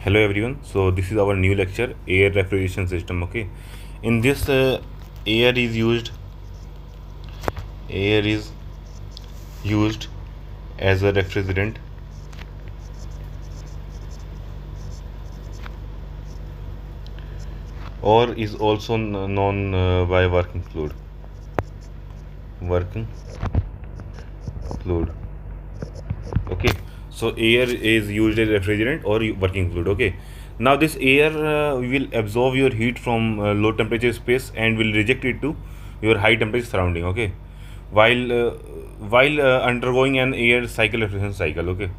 Hello everyone. So this is our new lecture, air refrigeration system. Okay, in this air is used air is used as a refrigerant or is also known by working fluid. Okay, so air is used as refrigerant or working fluid. Okay, now this air will absorb your heat from low temperature space and will reject it to your high temperature surrounding. Okay, while uh, while undergoing an air cycle refrigeration cycle. Okay,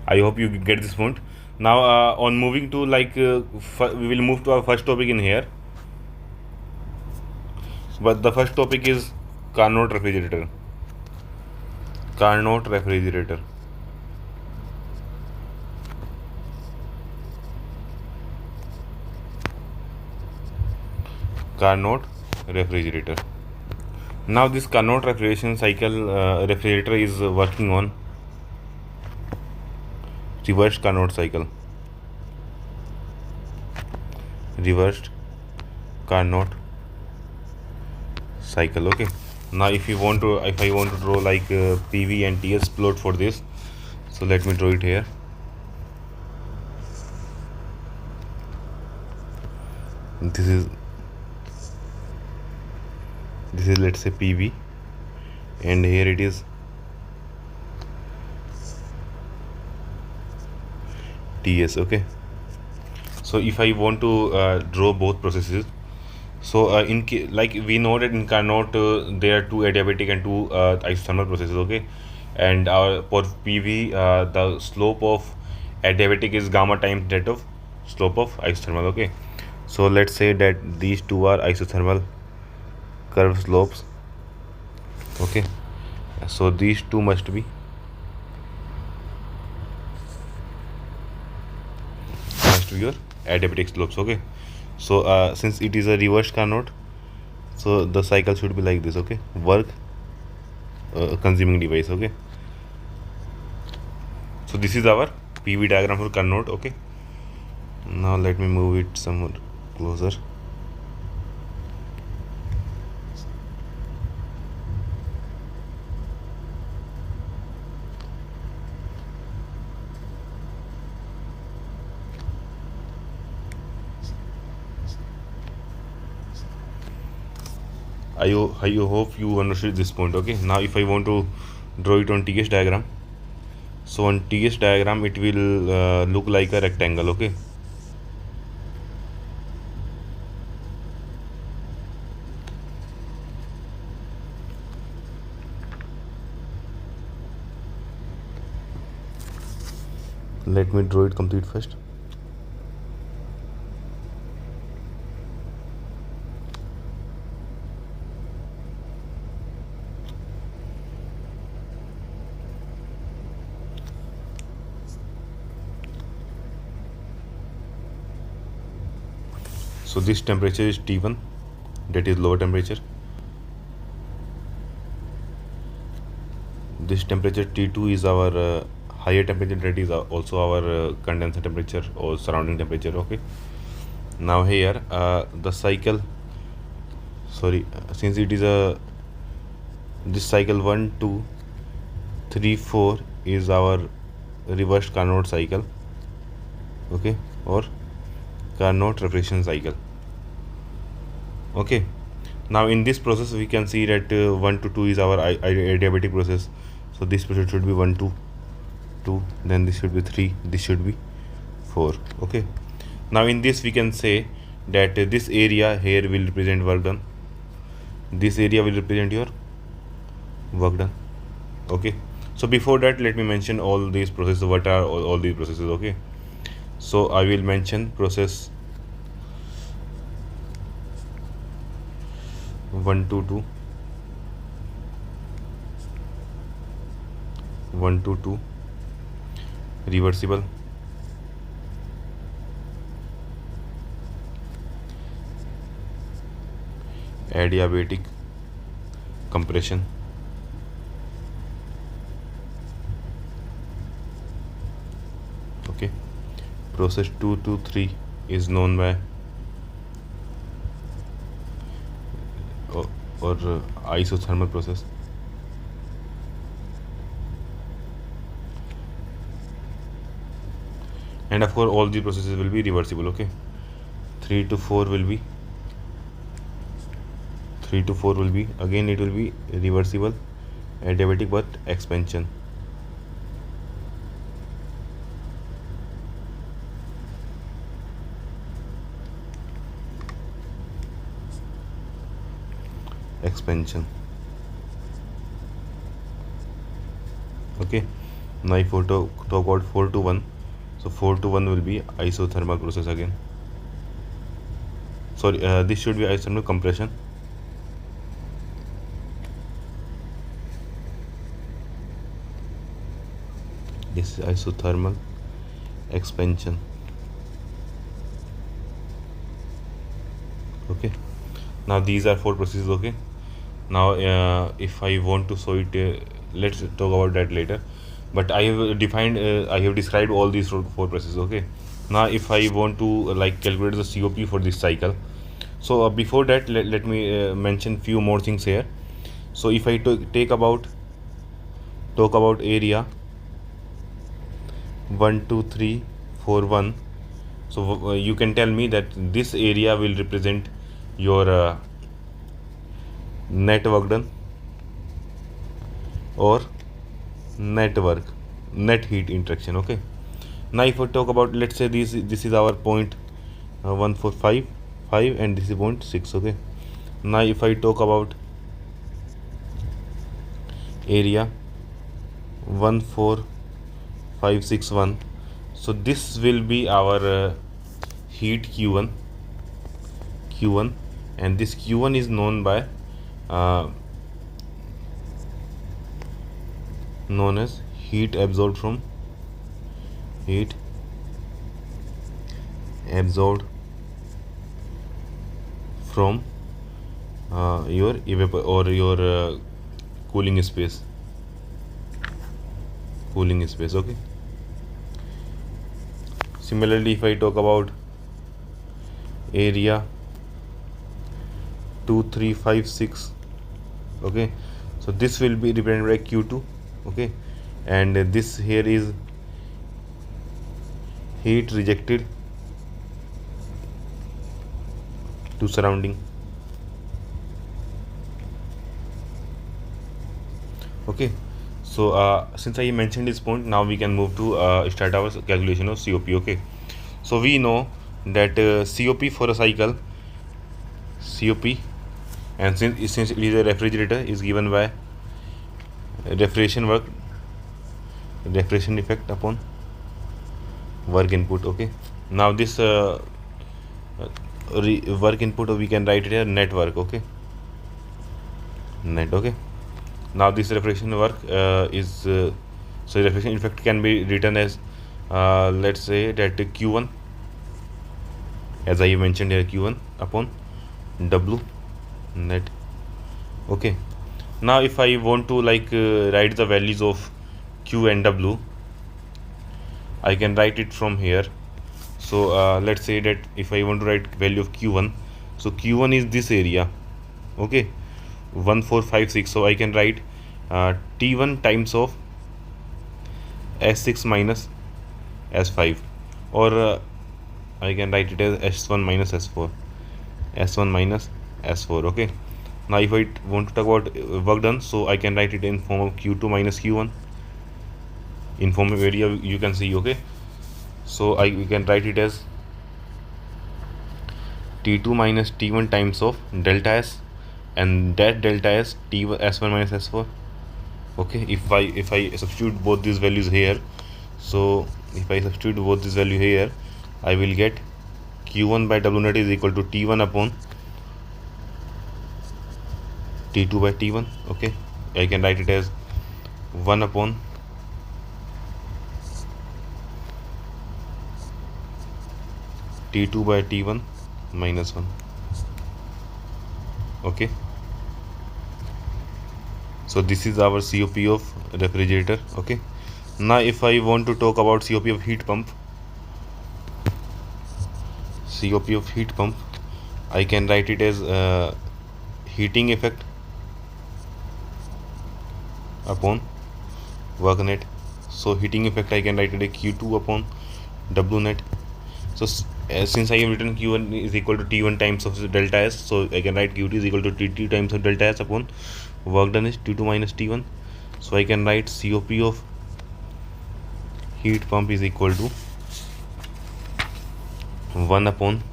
I hope you get this point. Now on moving to we will move to our first topic in here. But the first topic is Carnot refrigerator. Carnot refrigerator. Carnot refrigerator. Now this Carnot refrigeration cycle refrigerator is working on reversed Carnot cycle. Reversed Carnot cycle. Okay. Now if I want to draw like PV and TS plot for this, so let me draw it here. This is let's say PV, and here it is TS. Okay, so if I want to draw both processes, so like we know that in Carnot there are two adiabatic and two isothermal processes. Okay, and for PV the slope of adiabatic is gamma times that of slope of isothermal. Okay, so let's say that these two are isothermal curve slopes. Okay, so these two must be your adiabatic slopes. Okay, so since it is a reverse Carnot, so the cycle should be like this. Okay, work consuming device. Okay, so this is our PV diagram for Carnot. Okay, now let me move it somewhere closer. I hope you understood this point. Okay, now if I want to draw it on TS diagram, so on TS diagram it will look like a rectangle. Okay, let me draw it complete first. So this temperature is T1, that is lower temperature. This temperature T2 is our higher temperature, that is also our condenser temperature or surrounding temperature. Okay, now here the cycle, sorry, since it is a this cycle 1 2 3 4 is our reversed Carnot cycle. Okay, or Carnot refrigeration cycle. Okay, now in this process we can see that 1 to 2 is our adiabatic process. So this process should be 1 2 2, then this should be 3, this should be 4. Okay, now in this we can say that this area here will represent work done, this area will represent your work done. Okay, so before that let me mention all these processes. What are all these processes? Okay, so I will mention process 1 to 2, 1 to 2, reversible, adiabatic, compression, Okay, process 2 to 3 is known by or isothermal process. And of course all the processes will be reversible. Okay, 3 to 4 will be again it will be reversible adiabatic but expansion. Okay, now if we talk about 4 to 1, so 4 to 1 will be isothermal process again. Sorry, this should be isothermal compression. This is isothermal expansion. Okay, now these are 4 processes. Okay, now if I want to show it, let's talk about that later, but I have defined I have described all these 4 processes. Okay, now if I want to like calculate the COP for this cycle, so before that let me mention few more things here. So if I talk about area 1 2 3 4 1, so you can tell me that this area will represent your net work done or net heat interaction. Okay, now if we talk about, let's say this is our point 1455 and this is point 6. Okay, now if I talk about area 14561, so this will be our heat Q1, and this Q1 is known by known as heat absorbed from your your cooling space. Okay, similarly if I talk about area 2356, okay, so this will be represented by Q2. Okay, and this here is heat rejected to surrounding. Okay, so since I mentioned this point, now we can move to start our calculation of COP. Okay, so we know that COP for a cycle, and since it is a refrigerator, is given by refrigeration effect upon work input. Okay, now this work input, we can write it as net work. Okay, okay, now this reflection work is so reflection effect can be written as let's say that Q1, as I mentioned here, Q1 upon W net. Okay, now if I want to like write the values of Q and W, I can write it from here. So let's say that if I want to write value of Q1, so Q1 is this area. Okay, 1456, so I can write T1 times of S6 minus S5, or I can write it as S1 minus S4, Okay, now if I want to talk about work done, so I can write it in form of Q2 minus Q1 in form of area, you can see. Okay, so we can write it as T2 minus T1 times of delta S, and that delta S T1 S1 minus S4. Okay, if I substitute both these values here, so if I substitute both this value here, I will get Q1 by W net is equal to T1 upon T2 by T1. Okay, I can write it as 1 upon T2 by T1 minus 1. Okay, so this is our COP of refrigerator. Okay, now if I want to talk about COP of heat pump, COP of heat pump, I can write it as heating effect upon work net. So heating effect I can write it as Q2 upon W net. So since I have written Q1 is equal to T1 times of delta S, so I can write Q2 is equal to T2 times of delta S upon work done is T2 minus T1. So I can write COP of heat pump is equal to 1 upon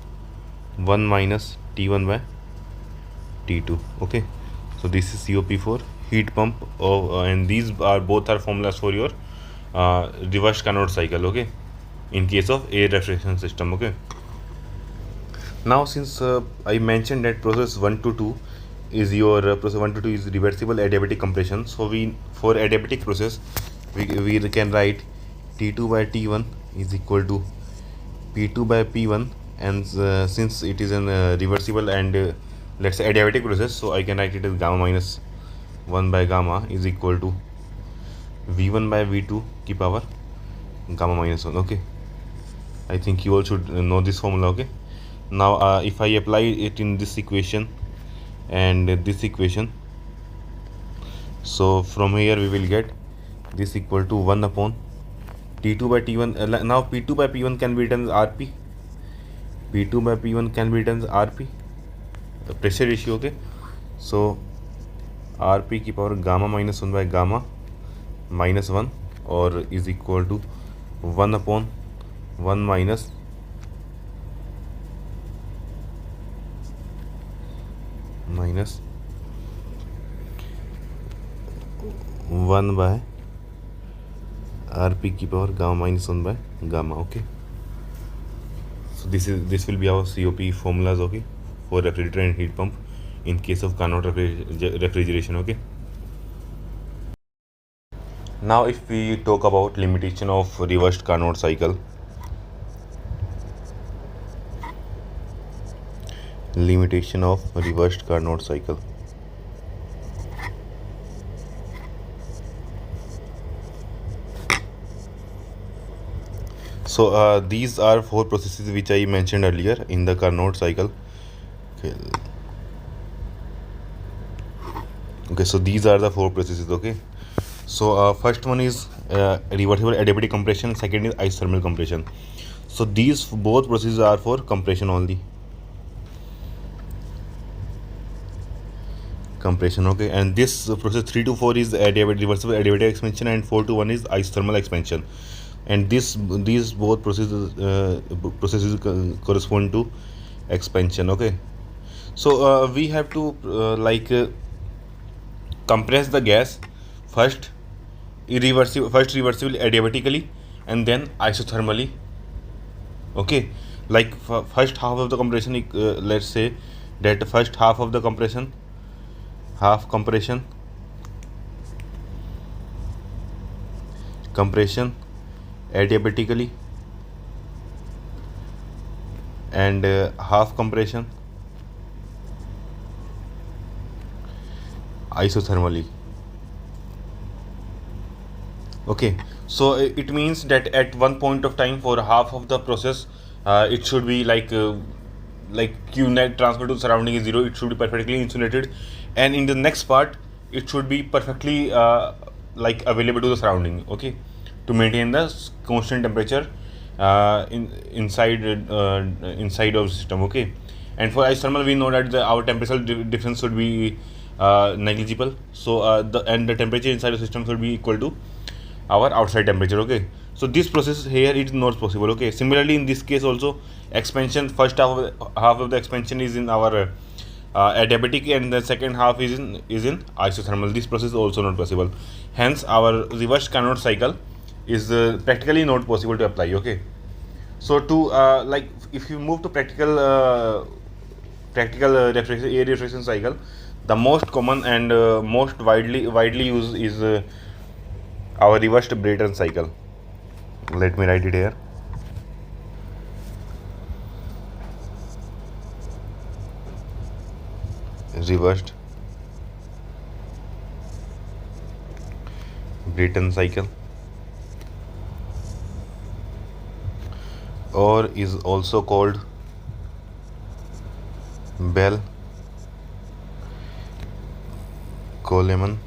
1 minus T1 by T2. Okay, so this is COP for heat pump and these are both are formulas for your reversed Carnot cycle. Okay, in case of air refrigeration system. Okay, now since I mentioned that process 1 to 2 is your process 1 to 2 is reversible adiabatic compression, so we for adiabatic process we can write T2 by T1 is equal to P2 by P1, and since it is an reversible and let's say adiabatic process, so I can write it as gamma minus 1 by gamma is equal to V1 by V2 की power gamma minus 1. Okay, I think you all should know this formula. Okay, now if I apply it in this equation and this equation, so from here we will get this equal to 1 upon T2 by T1. Now P2 by P1 can be written as RP. P2 by P1 can be written as RP, the pressure ratio. Okay, so RP की power gamma minus 1 by gamma minus 1 or is equal to 1 upon 1 minus 1 by RP की power gamma minus 1 by gamma. Okay, so this will be our COP formulas. Okay, for refrigerator and heat pump in case of Carnot refrigeration. Okay, now if we talk about limitation of reversed Carnot cycle, limitation of reversed Carnot cycle. So these are 4 processes which I mentioned earlier in the Carnot cycle. Okay, so these are the 4 processes. Okay, so first one is reversible adiabatic compression, second is isothermal compression. So these both processes are for compression only. Compression. Okay, and this process 3 to 4 is reversible adiabatic expansion and 4 to 1 is isothermal expansion, and these both processes correspond to expansion. Okay, so we have to compress the gas first reversibly adiabatically and then isothermally. Okay, like first half of the compression, let's say that first half of the compression, compression adiabatically and half compression isothermally. Okay, so it means that at one point of time for half of the process it should be like Q net transfer to surrounding is 0, it should be perfectly insulated, and in the next part it should be perfectly available to the surrounding. Okay, to maintain the constant temperature inside of the system. Okay, and for isothermal we know that our temperature difference should be negligible, so the temperature inside the system should be equal to our outside temperature. Okay, so this process here it is not possible. Okay, similarly in this case also expansion, first half of the expansion is in our adiabatic and the second half is in isothermal. This process is also not possible, hence our reverse Carnot cycle is practically not possible to apply. Okay, so to if you move to practical air refrigeration cycle, the most common and most widely used is our reversed Brayton cycle. Let me write it here. Reversed Brayton cycle, or is also called Bell, Coleman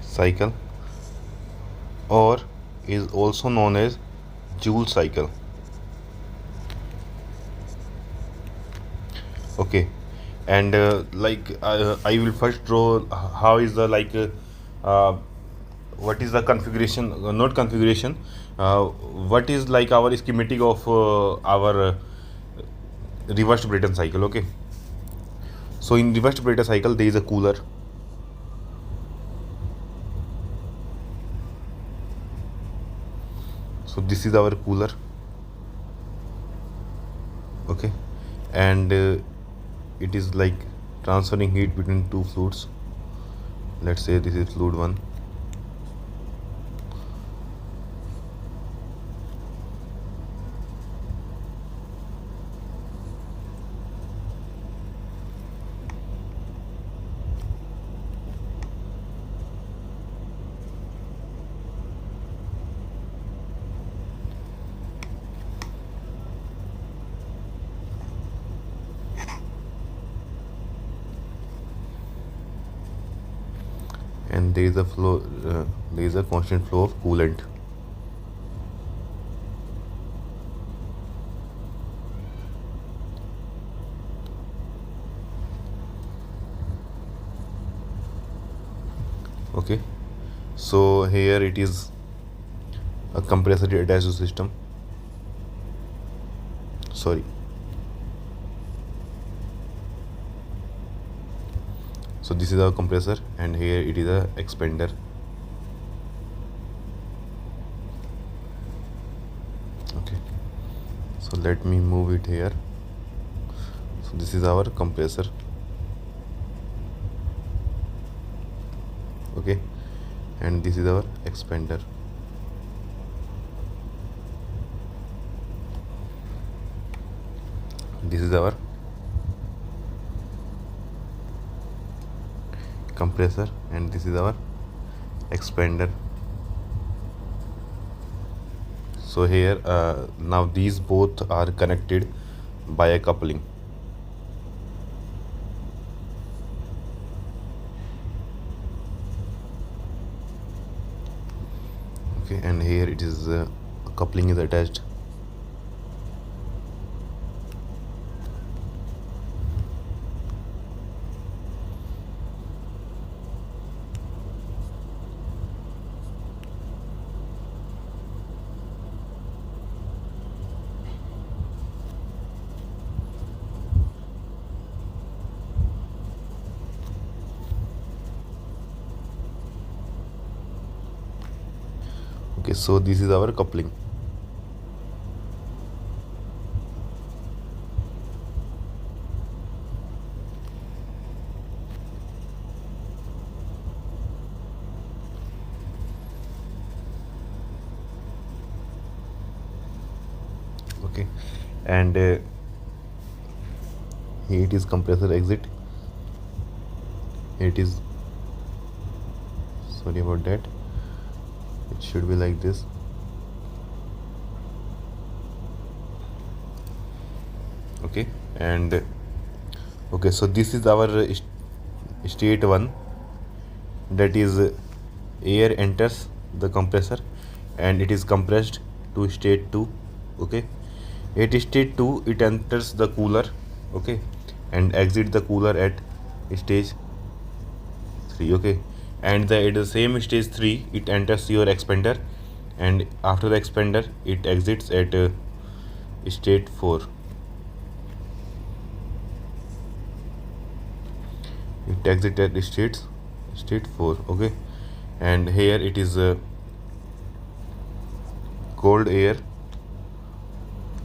cycle, or is also known as Joule cycle. Okay, and I will first draw how is the uh, what is the configuration, not configuration, what is like our schematic of our reversed Brayton cycle. Okay, so in reversed Brayton cycle there is a cooler. So this is our cooler. Okay, and it is like transferring heat between two fluids. Let's say this is fluid 1. And there is a flow, there is a constant flow of coolant. Okay, so here it is a compressor attached to system. Sorry. So this is our compressor, and here it is a expander. Okay, so let me move it here. So this is our compressor. Okay, and this is our expander. This is our compressor, and this is our expander. So here now these both are connected by a coupling. Okay, and here it is coupling is attached. Okay, so this is our coupling. Okay, and here it is compressor exit. It is, sorry about that, it should be like this. Okay, and okay, so this is our state 1, that is air enters the compressor and it is compressed to state 2. Okay, at state 2 it enters the cooler. Okay, and exit the cooler at stage 3. Okay, and at the same stage 3 it enters your expander, and after the expander it exits at state 4. It exits at state 4. Okay, and here it is cold air.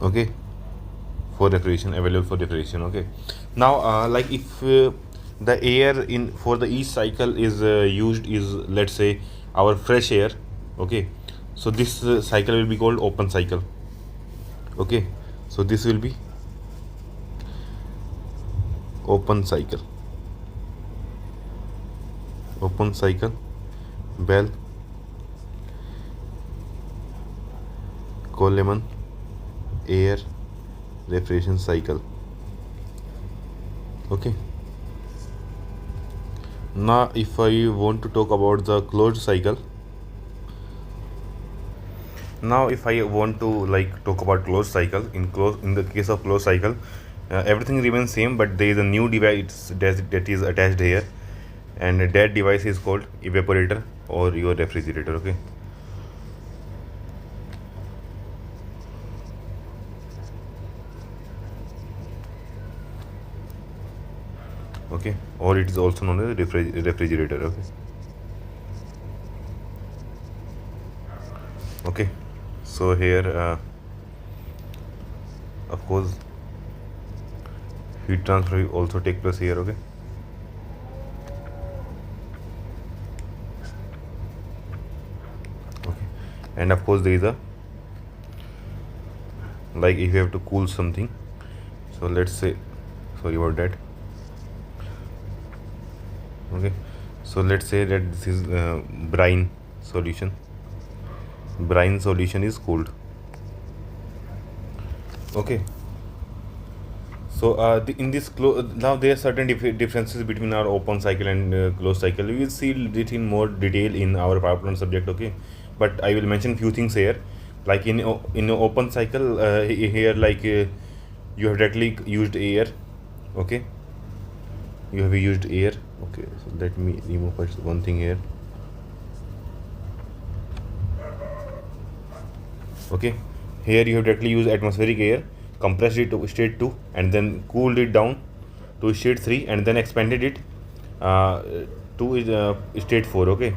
Okay, for refrigeration, available for refrigeration. Okay, now like if the air in for the each cycle is used is, let's say, our fresh air. Okay, so this cycle will be called open cycle. Okay, so this will be open cycle. Open cycle, Bell, Coleman air refrigeration cycle. Okay, now if I want to talk about the closed cycle, now if I want to like talk about closed cycle, in the case of closed cycle, everything remains same, but there is a new device that is attached here, and that device is called evaporator or your refrigerator. Okay, okay, or it is also known as refrigerator. Okay, okay, so here of course heat transfer will also take place here. Okay, okay, and of course there is a, like if you have to cool something, so let's say, sorry about that. Okay, so let's say that this is brine solution. Brine solution is cooled. Okay, so in this now there are certain differences between our open cycle and closed cycle. We will see it in more detail in our power plant subject. Okay, but I will mention few things here. Like in open cycle, here like you have directly used air. Okay, you have used air. Okay, so let me remove first one thing here. Okay, here you have directly used atmospheric air, compressed it to state 2, and then cooled it down to state 3, and then expanded it uh, to state 4. Okay,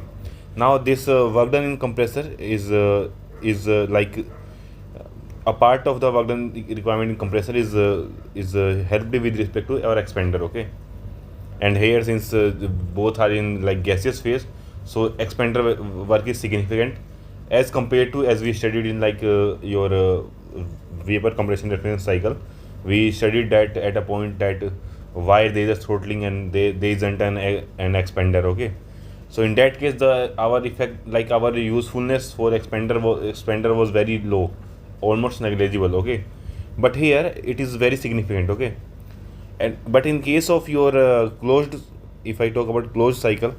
now this work done in compressor is like a part of the work done requirement in compressor is helped with respect to our expander. Okay, and here since both are in like gaseous phase, so expander work is significant as compared to, as we studied in like your vapor compression reference cycle. We studied that at a point that why there is a throttling and there isn't an expander. Okay, so in that case the our effect, like our usefulness for expander was very low, almost negligible. Okay, but here it is very significant. Okay, and but in case of your closed, if I talk about closed cycle,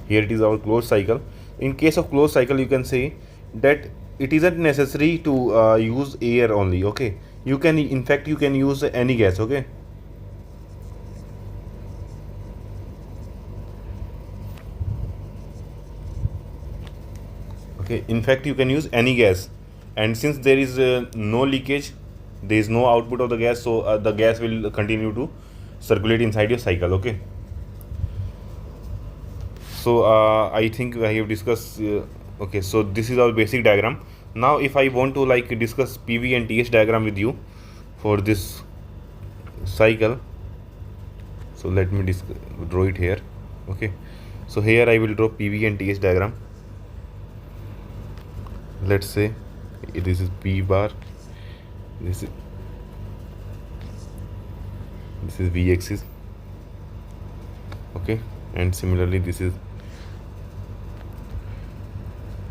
here it is our closed cycle. In case of closed cycle, you can say that it isn't necessary to use air only. Okay, you can, in fact you can use any gas. Okay, okay, in fact you can use any gas, and since there is no leakage, there is no output of the gas, so the gas will continue to circulate inside your cycle. Okay, so I think I have discussed okay, so this is our basic diagram. Now if I want to like discuss PV and TS diagram with you for this cycle, so let me draw it here. Okay, so here I will draw PV and TS diagram. Let's say this is P bar, this is V axis. Okay, and similarly this is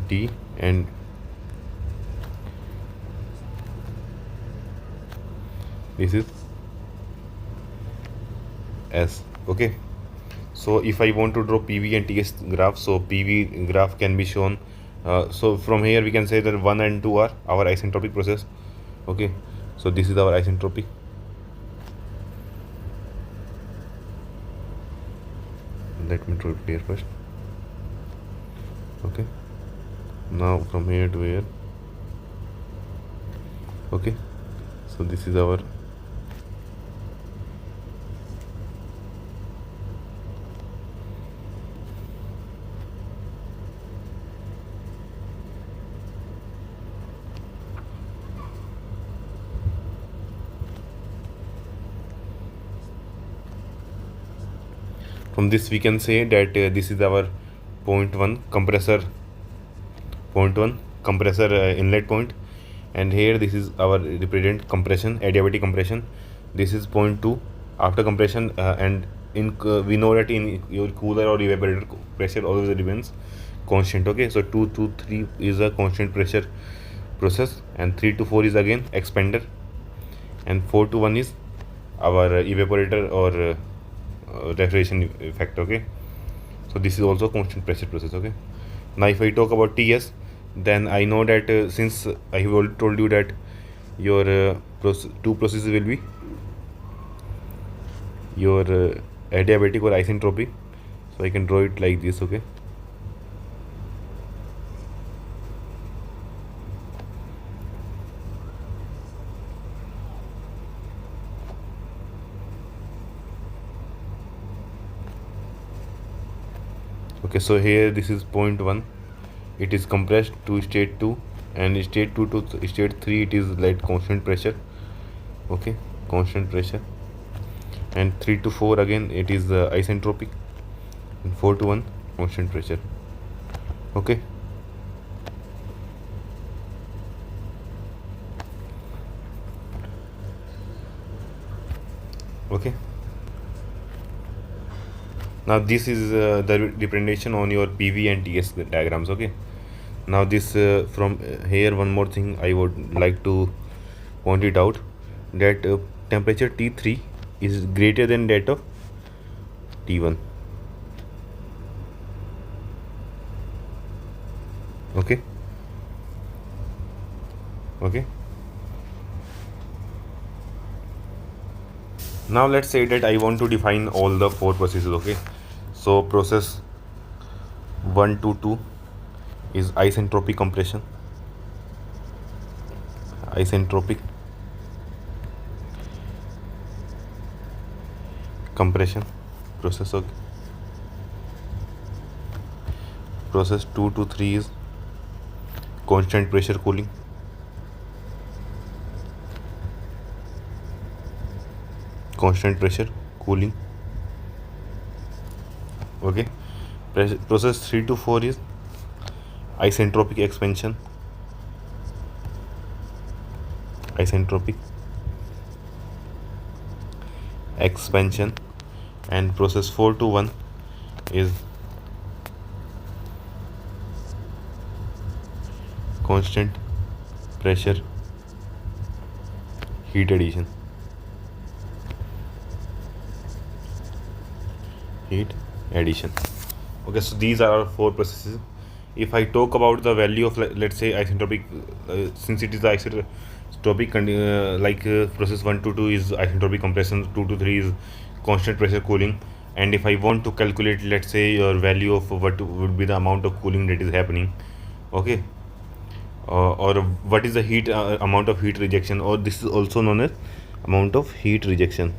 T, and this is S. Okay, so if I want to draw PV and TS graph, so PV graph can be shown, so from here we can say that 1 and 2 are our isentropic process. Okay, so this is our isentropic. Let me draw it here first. Okay, now from here to here. Okay, so this is our from this we can say that this is our point 1 compressor, inlet point, and here this is our represent compression, adiabatic compression. This is point 2 after compression, and in we know that in your cooler or evaporator pressure always remains constant. Okay, so 2 to 3 is a constant pressure process, and 3 to 4 is again expander, and 4 to 1 is our evaporator or refrigeration effect. Okay, so this is also constant pressure process. Okay, now if I talk about TS, then I know that since I have already told you that your two processes will be your adiabatic or isentropic, so I can draw it like this. Okay, okay, so here this is point 1, it is compressed to state 2, and state 2 to state 3 it is like constant pressure. Okay, constant pressure, and 3 to 4 again it is isentropic, and 4 to 1 constant pressure. Okay, okay, now this is the representation on your PV and TS diagrams. Okay, now this from here one more thing I would like to point it out, that temperature T3 is greater than that of T1. Okay, okay, now let's say that I want to define all the 4 processes. Okay, so process 1 to 2 is isentropic compression, isentropic compression process. Okay, process 2 to 3 is constant pressure cooling, constant pressure cooling. Okay, process 3 to 4 is isentropic expansion, isentropic expansion, and process 4 to 1 is constant pressure heat addition, heat addition. Okay, so these are our 4 processes. If I talk about the value of let's say isentropic, since it is the isentropic process 1 to 2 is isentropic compression, 2 to 3 is constant pressure cooling, and if I want to calculate let's say your value of what would be the amount of cooling that is happening, okay, or what is the heat amount of heat rejection, or this is also known as amount of heat rejection,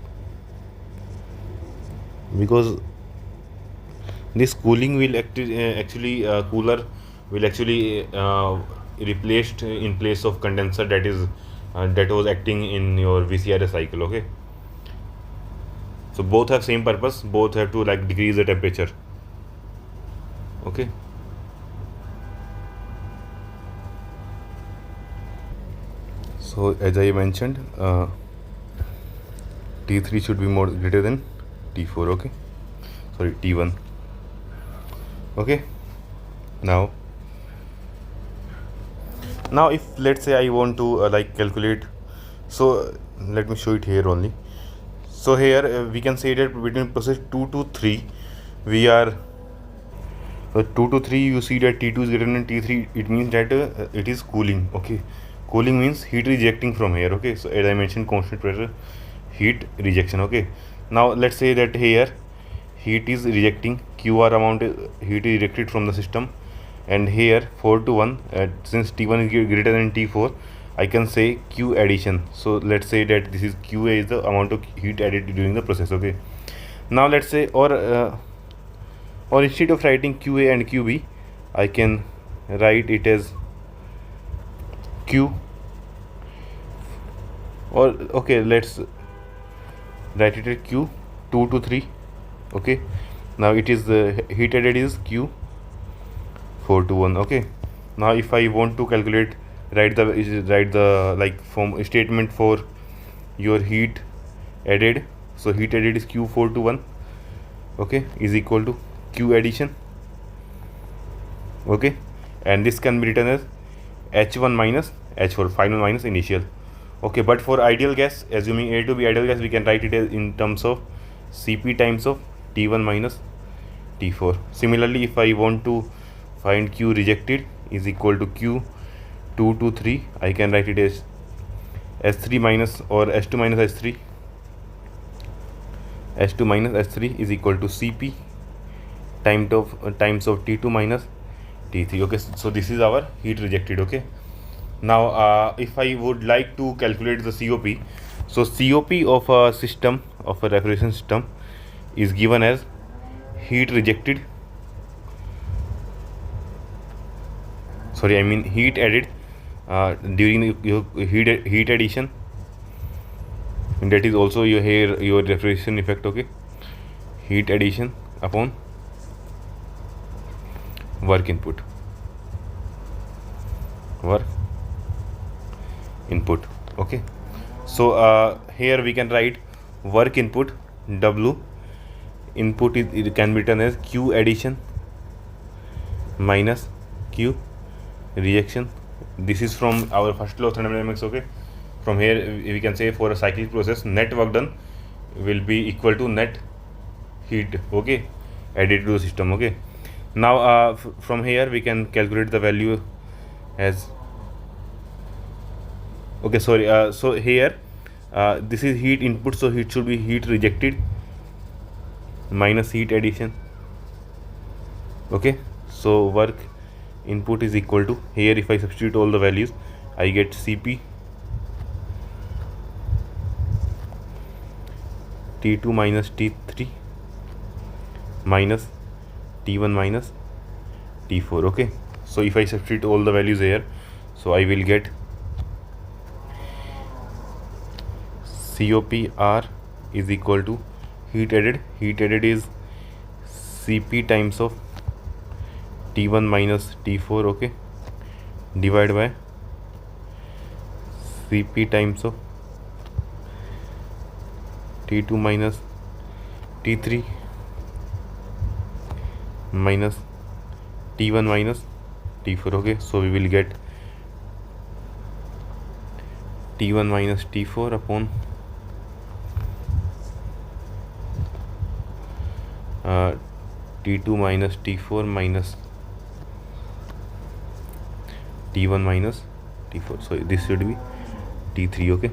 because this cooling will actually cooler will actually replaced in place of condenser that is that was acting in your VCRS cycle. Okay, so both have same purpose, both have to like decrease the temperature. Okay, so as I mentioned, T3 should be more greater than T4. Okay, sorry, T1. Okay, now if let's say I want to like calculate, so let me show it here only. So here we can say that between process 2 to 3 we are 2 to 3, you see that T2 is greater than T3, it means that it is cooling. Okay, cooling means heat rejecting from here. Okay, so as I mentioned, constant pressure heat rejection. Okay, now let's say that here heat is rejecting, QR amount heat is rejected from the system, and here 4 to 1 since T1 is greater than T4, I can say Q addition. So let's say that this is QA is the amount of heat added during the process. Okay, now let's say or instead of writing QA and QB, I can write it as Q, or okay, let's write it as Q 2 to 3. Okay, now it is heat added is Q 4 to 1. Okay, now if I want to calculate, write the like from statement for your heat added, so heat added is Q 4 to 1. Okay, is equal to Q addition. Okay, and this can be written as H1 minus H4 final minus initial. Okay, but for ideal gas, assuming A to be ideal gas, we can write it as in terms of Cp times of T1 minus T4. Similarly, if I want to find Q rejected is equal to Q2 to 3, I can write it as S3 minus or S2 minus S3. S2 minus S3 is equal to Cp times of T2 minus T3. Okay, so this is our heat rejected. Okay, now if I would like to calculate the COP, so COP of a system, of a refrigeration system, is given as heat rejected, heat added during your heat addition, and that is also your refrigeration effect. Okay, heat addition upon work input. Okay, so here we can write work input W input is, it can be written as Q addition minus Q rejection. This is from our first law of thermodynamics. Okay, from here we can say for a cyclic process, net work done will be equal to net heat, okay, added to the system. Okay, now from here we can calculate the value as, okay, sorry, so here this is heat input, so it should be heat rejected minus heat addition. Okay, so work input is equal to, here if I substitute all the values, I get Cp T2 minus T3 minus T1 minus T4. Okay, so if I substitute all the values here, so I will get COPR is equal to heat added is Cp times of T1 minus T4, okay, divided by Cp times of T2 minus T3 minus T1 minus T4. Okay, so we will get T1 minus T4 upon T2 minus T4 minus T1 minus T4. So this should be T3.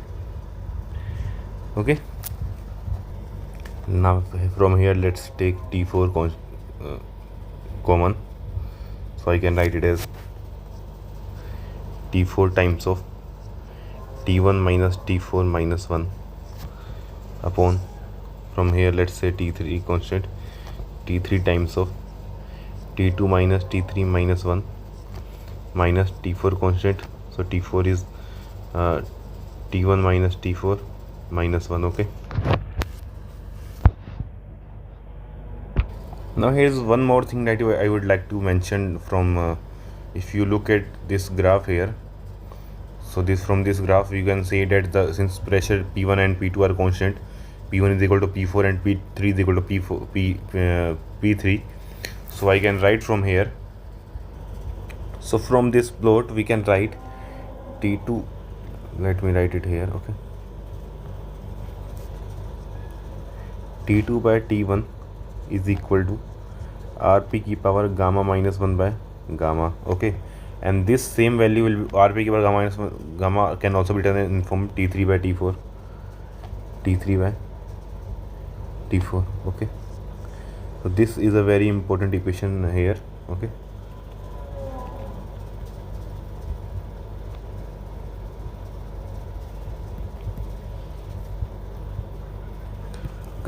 Okay, now from here let's take T4 common, so I can write it as T4 times of T1 minus T4 minus 1 upon, from here let's say T3 constant, T3 times of T2 minus T3 minus 1 minus T4 constant, so T4 is T1 minus T4 minus 1. Okay, now here's one more thing that I would like to mention from if you look at this graph here, so from this graph you can say that since pressure P1 and P2 are constant, P1 is equal to P4 and P3 is equal to P3, so I can write from here, so from this plot we can write T2, let me write it here. Okay, T2 by T1 is equal to Rp की power gamma minus 1 by gamma. Okay, and this same value will be Rp की power gamma minus 1 gamma can also be written in form T3 by T4, T3 by T4. Okay, so this is a very important equation here. Okay,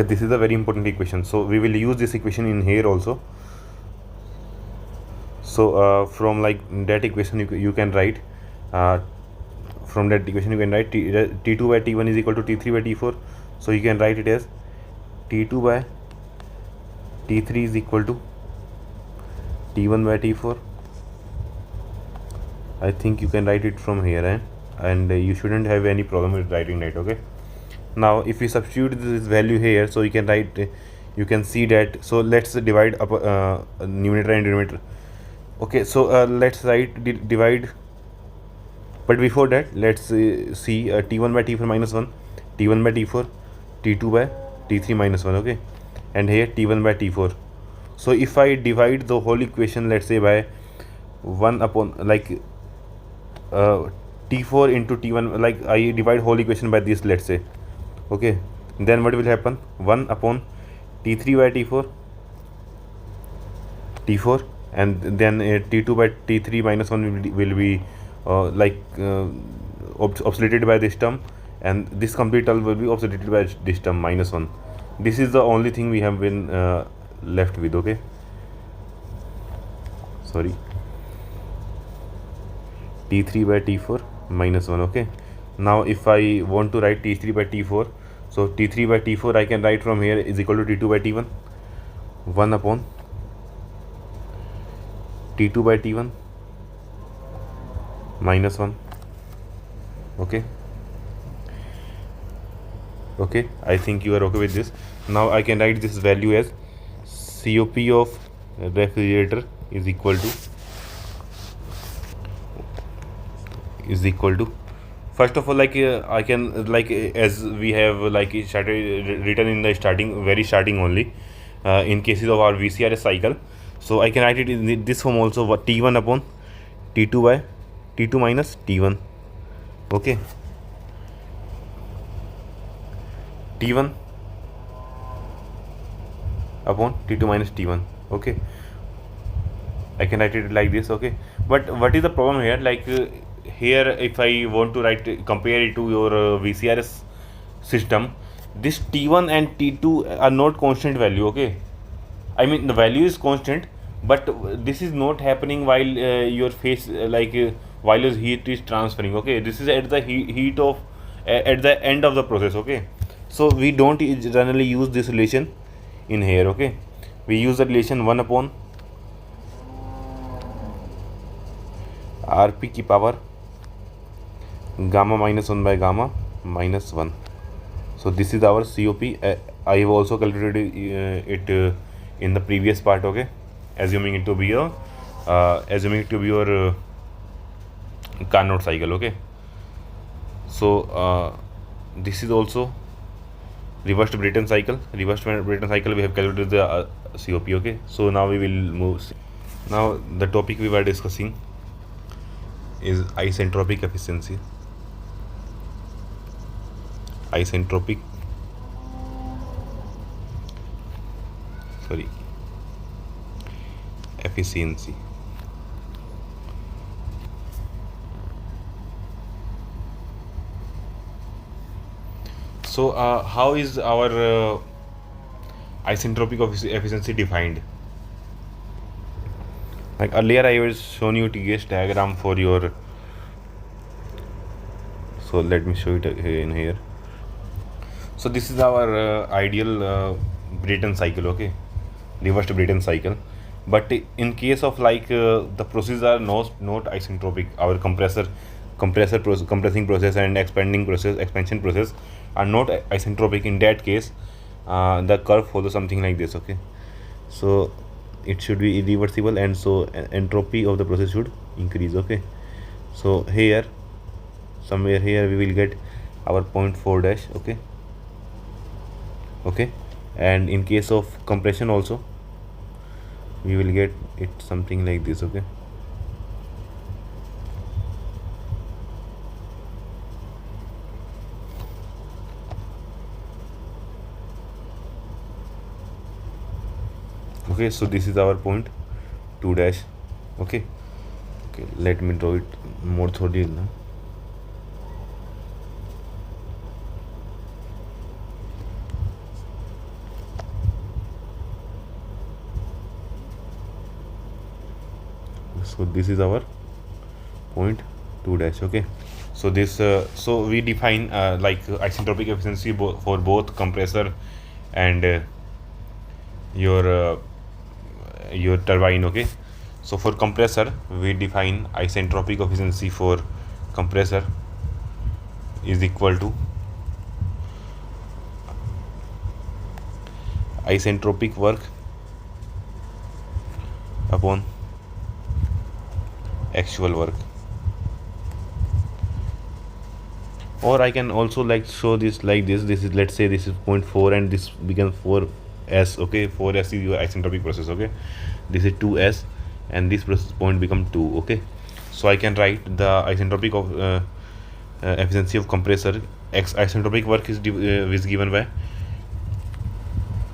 this is a very important equation, so we will use this equation in here also. So from like that equation you can write from that equation you can write T2 by T1 is equal to T3 by T4, so you can write it as T2 by T3 is equal to T1 by T4. I think you can write it from here, and you shouldn't have any problem with writing that. Okay, now if we substitute this value here, so you can write, you can see that, so let's divide up numerator and denominator. Okay, so let's write divide But before that, let's see T1 by T4 minus 1, T1 by T4, T2 by T3 minus 1, okay, and here T1 by T4. So if I divide the whole equation, let's say by 1 upon like T4 into T1, like I divide whole equation by this, let's say, okay, then what will happen? 1 upon T3 by T4, and then T2 by T3 minus 1 will be obsoleted by this term, and this complete term will be obsoleted by this term minus 1. This is the only thing we have been left with, okay, sorry, T3 by T4 minus 1, okay. Now if I want to write T3 by T4, so T3 by T4 I can write from here is equal to T2 by T1, 1 upon T2 by T1 minus 1, okay. Okay, I think you are okay with this. Now I can write this value as COP of refrigerator is equal to first of all, like I can as we have started written in the very starting only in cases of our VCRS cycle. So I can write it in this form also, T1 upon T2 by T2 minus T1, okay. T1 upon T2 minus T1, okay. I can write it like this, okay. But what is the problem here? Like here, if I want to compare it to your VCRS system, this T1 and T2 are not constant value, okay. I mean the value is constant, but this is not happening while your face while your heat is transferring, okay. This is at the heat of at the end of the process, okay. So we don't generally use this relation in here, okay. We use the relation 1 upon Rp की power gamma minus 1 by gamma minus 1. So this is our COP. I have also calculated it in the previous part, okay, assuming it to be your Carnot cycle, okay. So this is also reversed Brayton cycle. We have calculated the COP, okay. So now we will move. Now the topic we were discussing is isentropic efficiency. Efficiency. So how is our isentropic efficiency defined? Like earlier I was shown you TS diagram for your, so let me show it in here. So this is our ideal Brayton cycle, okay, reversed Brayton cycle. But in case of the processes are not isentropic, our compressing process and expansion process are not isentropic. In that case, the curve follows something like this, okay. So it should be irreversible, and so entropy of the process should increase, okay. So here somewhere here we will get our 0.4 dash, okay, and in case of compression also we will get it something like this, okay. Okay, so this is our 0.2 dash, okay. Let me draw it more thoroughly now. So this is our 0.2 dash, okay. So this so we define isentropic efficiency for both compressor and your turbine, okay. So for compressor we define isentropic efficiency for compressor is equal to isentropic work upon actual work. or I can also like show this like this is, let's say this is point 4 and this becomes 4s. Okay, 4s is your isentropic process. Okay, this is 2s and this process point become 2. Okay, so I can write the isentropic of efficiency of compressor x isentropic work is given by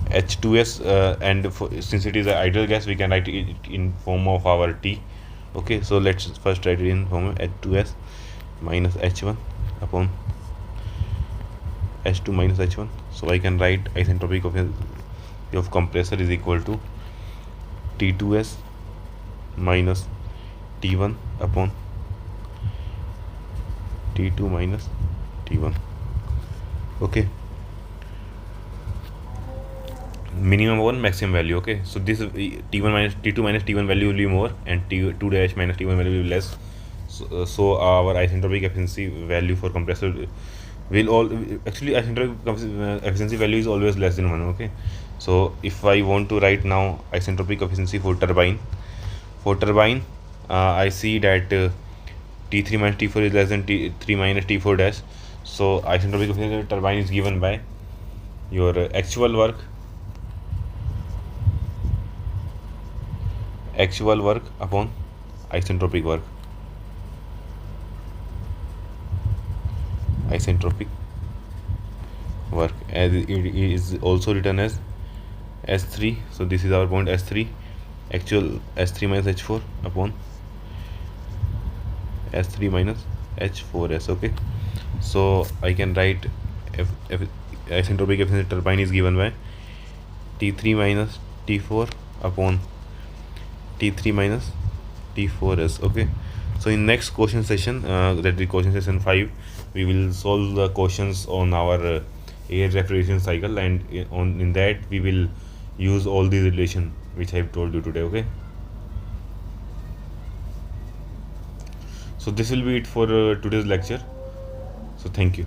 H2s, since it is an ideal gas, we can write it in form of our T. Okay, so let's first write it in form of H2s minus H1 upon H2 minus H1. So I can write isentropic of compressor is equal to T2s minus T1 upon T2 minus T1. Okay, minimum 1 maximum value. Okay, so this T1 minus T2 minus T1 value will be more and T2 dash minus T1 value will be less. So our isentropic efficiency value for compressor will all actually isentropic efficiency value is always less than 1. Okay, so if I want to write now isentropic efficiency for turbine, I see that T3 minus T4 is less than T3 minus T4 dash. So isentropic efficiency of turbine is given by your actual work upon isentropic work, as it is also written as S3. So this is our point S3, actual S3 minus H4 upon S3 minus H4s. Okay, so I can write if isentropic efficiency turbine is given by T3 minus T4 upon T3 minus T4s. Okay, so in next question session, that is question session 5, we will solve the questions on our air refrigeration cycle, and in that we will use all the relation which I have told you today. Okay, so this will be it for today's lecture. So thank you.